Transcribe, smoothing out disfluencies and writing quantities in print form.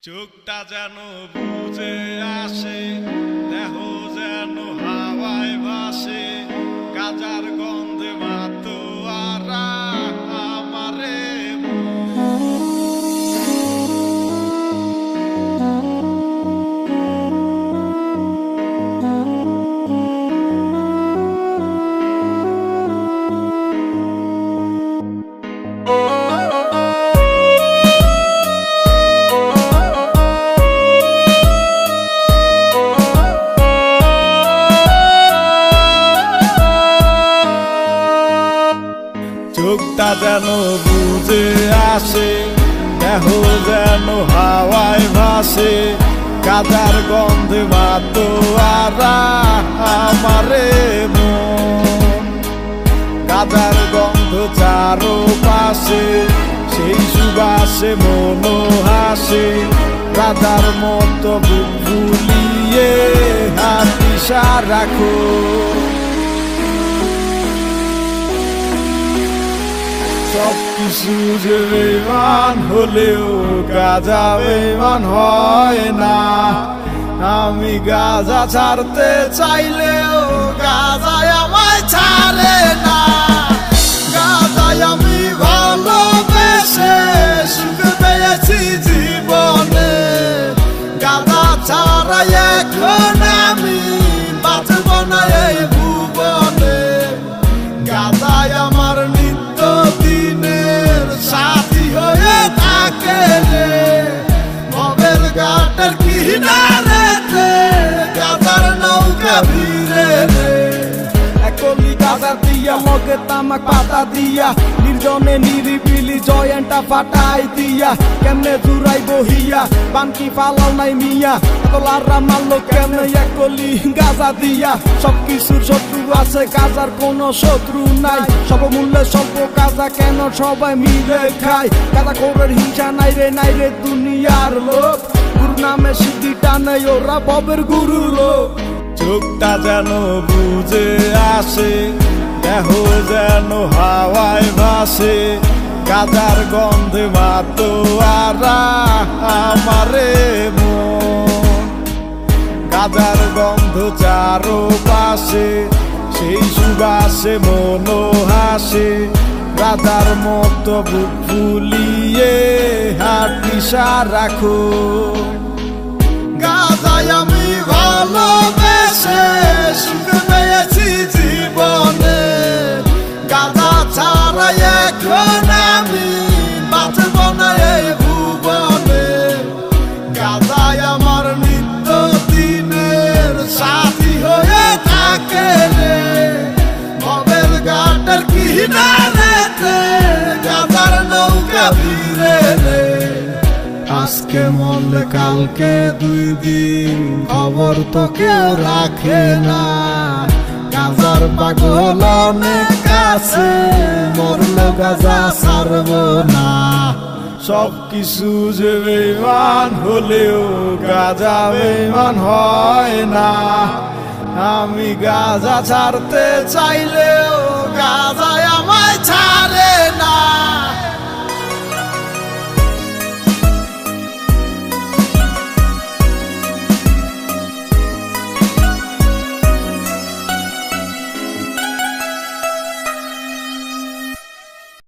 চোখটা যেন বুঝে আসে, দেহ যেন হাওয়ায় ভাসে, গাজার গন্ধে মাতোয়ারা আমারে চোখটা যেন বুঝে আসে, দেহ যেন হাওয়ায় ভাসে, গাজার গন্ধে মাতোয়ারা আমারে মন। গাজার গন্ধ চারপাশে, সেই সুবাসে মন হাসে, গাজার মতো বুক ফুলিয়ে হাতি রাখো। সবকিছু যে বেমান হলেও গাজা বেমান হয় না। আমি গাজা ছাড়তে চাইলেও গাজায় আমায় ছাড়ে না। গাজায় আমি ভালোবেসে সুখ পেয়েছি জীবনে, গাজা ছাড়া এখন আমি বাঁচব না এই ভুবনে। গাজায় আমার দিনের সাথী হয়ে থাকে রে, মবের ঘাটের কিনারেতে গাজার নৌকা ভিড়ে রে। একলি গাজার দিয়া মগে তামাক পাতা দিয়া, নির্জনে নিরিবিলি জয়েন্টটা ফাটাই দিয়া, কেমনে জুড়াই বহিয়া বানকি ফালাও নাই মিয়া, তোলারা মারলো কেমনে একলি গাজা দিয়া। সবকিছুর শত্রু আছে, গাজার কোনো শত্রু নাই, সব মূল্যে স্বল্প গাজা কেন সবাই মিলে খায়। গাজা খোরের হিংসা নাই রে দুনিয়ার লোক, গুরু নামে সিদ্ধি টানে ওরা ববের গুরু লোক। চোখটা যেন বুঝে আসে, দেহ যেন হাওয়ায় ভাসে, গাজার গন্ধে মাতোয়ারা আমারে মন। গাজার গন্ধ চারপাশে, সেই সুবাসে মন হাসে, গাজার মতো বুক ফুলিয়ে হাতি রাখো। গাজায় আমি ভালোবেসে সুখ পেয়েছি জীবনে, গাজা ছাড়া এখন আমি বাঁচব না এই ভুবনে। গাজায় আমার নিত্য দিনের সাথী হয়ে থাকে রে, মবের ঘাটের কিনারেতে গাজার নৌকা ভিড়ে রে। আজকে মরলে কালকে 2 দিন, খবর তো কেউ রাখে না। গাজার পাগল অনেক আছে, মরলো গাজা ছাড়ব না। সবকিছু যে বেমান হলেও গাজা বেমান হয় না। আমি গাজা ছাড়তে চাইলেও গাজায় আমায় ছাড়ে।